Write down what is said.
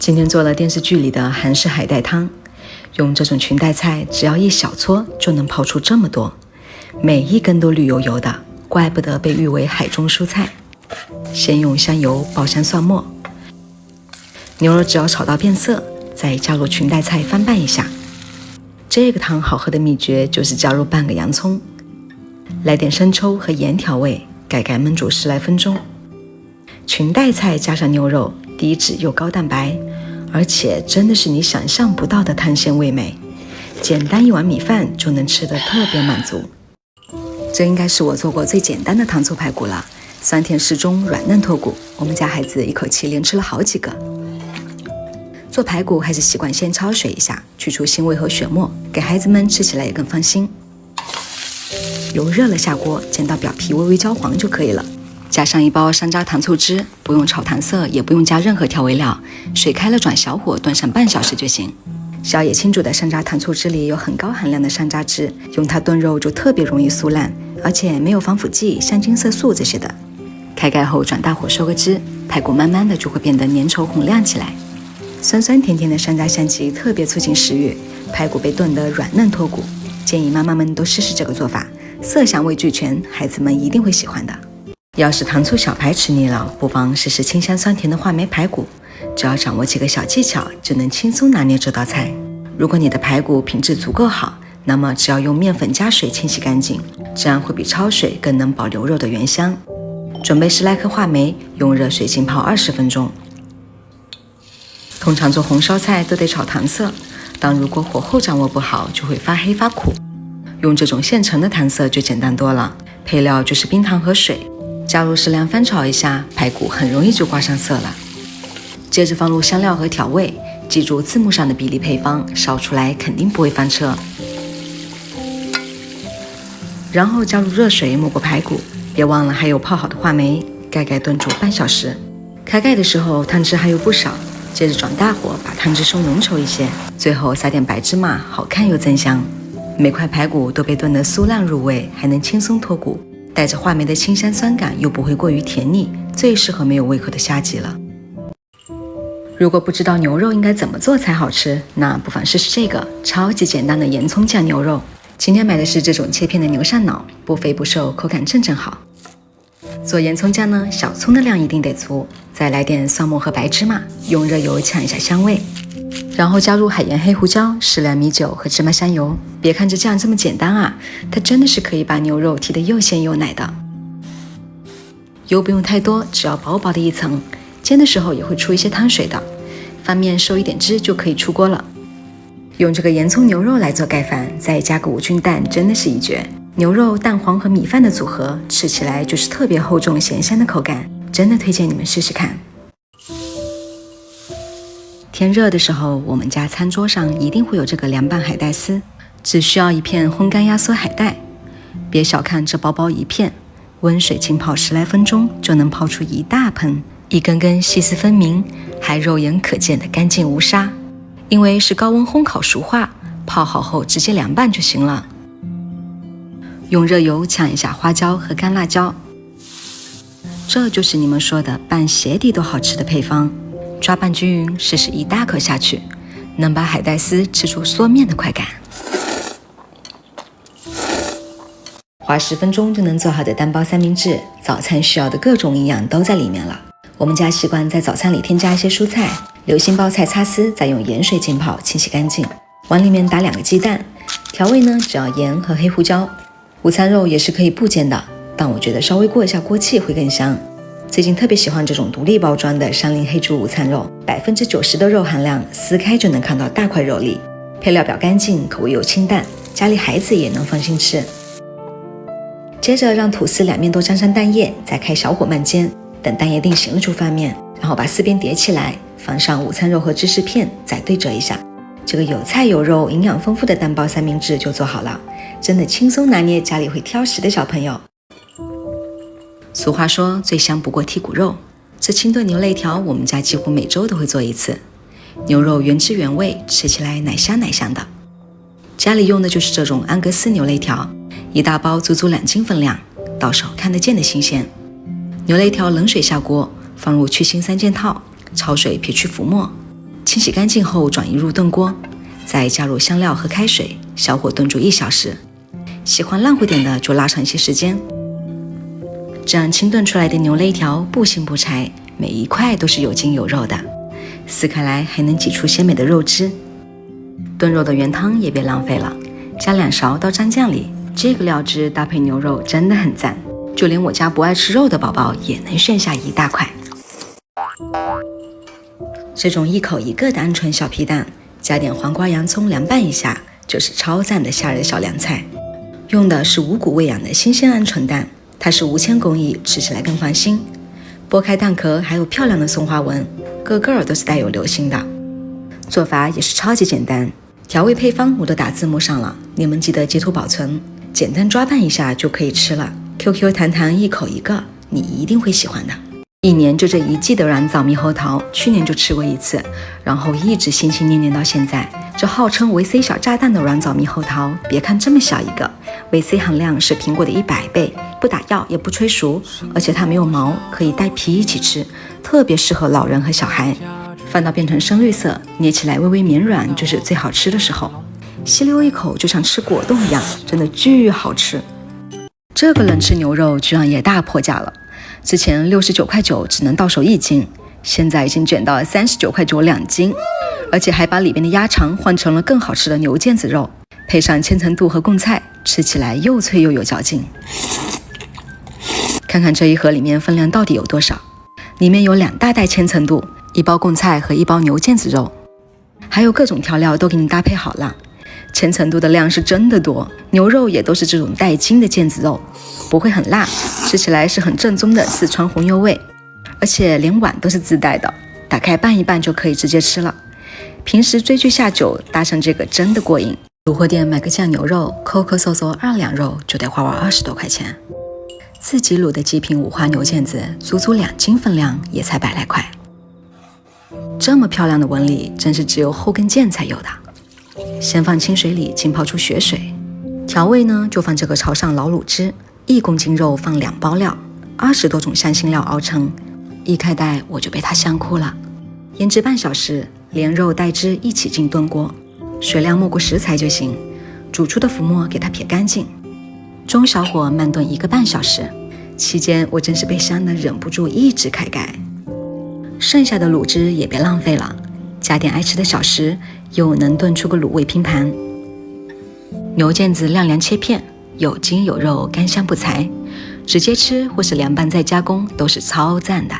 今天做了电视剧里的韩式海带汤，用这种裙带菜只要一小撮就能泡出这么多，每一根都绿油油的，怪不得被誉为海中蔬菜。先用香油爆香蒜末，牛肉只要炒到变色，再加入裙带菜翻拌一下。这个汤好喝的秘诀就是加入半个洋葱，来点生抽和盐调味，盖盖焖煮10来分钟。裙带菜加上牛肉，低脂又高蛋白，而且真的是你想象不到的汤鲜味美，简单一碗米饭就能吃得特别满足。这应该是我做过最简单的糖醋排骨了，酸甜适中，软嫩脱骨，我们家孩子一口气连吃了好几个。做排骨还是习惯先焯水一下，去除腥味和血沫，给孩子们吃起来也更放心。油热了下锅，煎到表皮微微焦黄就可以了。加上1包山楂糖醋汁，不用炒糖色，也不用加任何调味料，水开了转小火炖上半小时就行。小野清煮的山楂糖醋汁里有很高含量的山楂汁，用它炖肉就特别容易酥烂，而且没有防腐剂、香精色素这些的。开盖后转大火收个汁，排骨慢慢的就会变得粘稠红亮起来。酸酸甜甜的山楂香气特别促进食欲，排骨被炖得软嫩脱骨，建议妈妈们都试试这个做法，色香味俱全，孩子们一定会喜欢的。要是糖醋小排吃腻了，不妨试试清香酸甜的话梅排骨，只要掌握几个小技巧，就能轻松拿捏这道菜。如果你的排骨品质足够好，那么只要用面粉加水清洗干净，这样会比焯水更能保留肉的原香。准备10来颗话梅，用热水浸泡20分钟。通常做红烧菜都得炒糖色，但如果火候掌握不好，就会发黑发苦。用这种现成的糖色就简单多了，配料就是冰糖和水，加入适量翻炒一下，排骨很容易就挂上色了。接着放入香料和调味，记住字幕上的比例配方，烧出来肯定不会翻车。然后加入热水没过排骨，别忘了还有泡好的话梅，盖盖炖煮半小时。开盖的时候汤汁还有不少，接着转大火把汤汁收浓稠一些，最后撒点白芝麻，好看又增香。每块排骨都被炖得酥烂入味，还能轻松脱骨，带着话梅的清香酸感，又不会过于甜腻，最适合没有胃口的夏季了。如果不知道牛肉应该怎么做才好吃，那不妨试试这个超级简单的盐葱酱牛肉。今天买的是这种切片的牛上脑，不肥不瘦，口感正好。做盐葱酱呢，小葱的量一定得足，再来点蒜末和白芝麻，用热油呛一下香味，然后加入海盐、黑胡椒、适量米酒和芝麻香油。别看这酱这么简单啊，它真的是可以把牛肉剔得又鲜又奶的。油不用太多，只要薄薄的一层，煎的时候也会出一些汤水的，翻面收一点汁就可以出锅了。用这个盐葱牛肉来做盖饭，再加个5菌蛋，真的是一绝。牛肉、蛋黄和米饭的组合，吃起来就是特别厚重咸香的口感，真的推荐你们试试看。天热的时候，我们家餐桌上一定会有这个凉拌海带丝，只需要1片烘干压缩海带。别小看这薄薄一片，温水浸泡10来分钟就能泡出一大盆，一根根细丝分明，还肉眼可见的干净无沙。因为是高温烘烤熟化，泡好后直接凉拌就行了。用热油呛一下花椒和干辣椒，这就是你们说的拌鞋底都好吃的配方。抓拌均匀，试试1大口下去，能把海带丝吃出缩面的快感。花10分钟就能做好的单包三明治，早餐需要的各种营养都在里面了。我们家习惯在早餐里添加一些蔬菜，流心包菜擦丝，再用盐水浸泡清洗干净，碗里面打2个鸡蛋，调味呢只要盐和黑胡椒。午餐肉也是可以不煎的，但我觉得稍微过一下锅气会更香。最近特别喜欢这种独立包装的山林黑猪午餐肉，90%的肉含量，撕开就能看到大块肉粒。配料表干净，口味又清淡，家里孩子也能放心吃。接着让吐司2面都沾上蛋液，再开小火慢煎，等蛋液定型了出翻面，然后把4边叠起来，放上午餐肉和芝士片，再对折一下。这个有菜有肉、营养丰富的单包三明治就做好了，真的轻松拿捏家里会挑食的小朋友。俗话说最香不过剔骨肉，这清炖牛肋条我们家几乎每周都会做一次。牛肉原汁原味，吃起来奶香奶香的。家里用的就是这种安格斯牛肋条，1大包足足2斤分量，到手看得见的新鲜。牛肋条冷水下锅，放入去腥3件套，焯水撇去浮沫，清洗干净后转移入炖锅，再加入香料和开水，小火炖煮1小时。喜欢烂乎点的就拉长一些时间。这样清炖出来的牛肋条不腥不柴，每一块都是有筋有肉的，撕开来还能挤出鲜美的肉汁。炖肉的原汤也别浪费了，加2勺到蘸酱里，这个料汁搭配牛肉真的很赞，就连我家不爱吃肉的宝宝也能炫下一大块。这种一口一个的鹌鹑小皮蛋，加点黄瓜洋葱凉拌一下，就是超赞的夏日小凉菜。用的是无骨喂养的新鲜鹌鹑蛋，它是无铅工艺，吃起来更放心。剥开蛋壳还有漂亮的松花纹，个个都是带有流心的。做法也是超级简单，调味配方我都打字幕上了，你们记得截图保存，简单抓拌一下就可以吃了。QQ 弹弹一口一个，你一定会喜欢的。1年就这1季的软枣猕猴桃，去年就吃过1次，然后一直心心念念到现在。这号称维 C 小炸弹的软枣猕猴桃，别看这么小一个，维 C 含量是苹果的100倍，不打药也不催熟，而且它没有毛，可以带皮一起吃，特别适合老人和小孩。放到变成深绿色，捏起来微微绵软，就是最好吃的时候。吸溜一口就像吃果冻一样，真的巨好吃。这个冷吃牛肉居然也大破价了，之前69.9块只能到手1斤，现在已经卷到39.9块2斤，而且还把里边的鸭肠换成了更好吃的牛腱子肉，配上千层肚和贡菜，吃起来又脆又有嚼劲。看看这一盒里面分量到底有多少，里面有2大袋千层肚，1包贡菜和1包牛腱子肉，还有各种调料都给你搭配好了。千层肚的量是真的多，牛肉也都是这种带筋的腱子肉，不会很辣，吃起来是很正宗的四川红油味，而且连碗都是自带的，打开拌一拌就可以直接吃了。平时追剧下酒，搭上这个真的过瘾。卤货店买个酱牛肉，抠抠搜搜2两肉就得花我20多块钱，自己卤的极品五花牛腱子，足足2斤分量，也才100来块。这么漂亮的纹理，真是只有后跟腱才有的。先放清水里浸泡出血水，调味呢就放这个潮汕老卤汁，1公斤肉放2包料，20多种香辛料熬成，一开袋我就被它香哭了。腌制半小时，连肉带汁一起进炖锅，水量没过食材就行，煮出的浮沫给它撇干净，中小火慢炖1个半小时，期间我真是被香得忍不住一直开盖。剩下的卤汁也别浪费了，加点爱吃的小食，又能炖出个卤味拼盘。牛腱子晾凉切片，有筋有肉，干香不柴，直接吃或是凉拌再加工都是超赞的。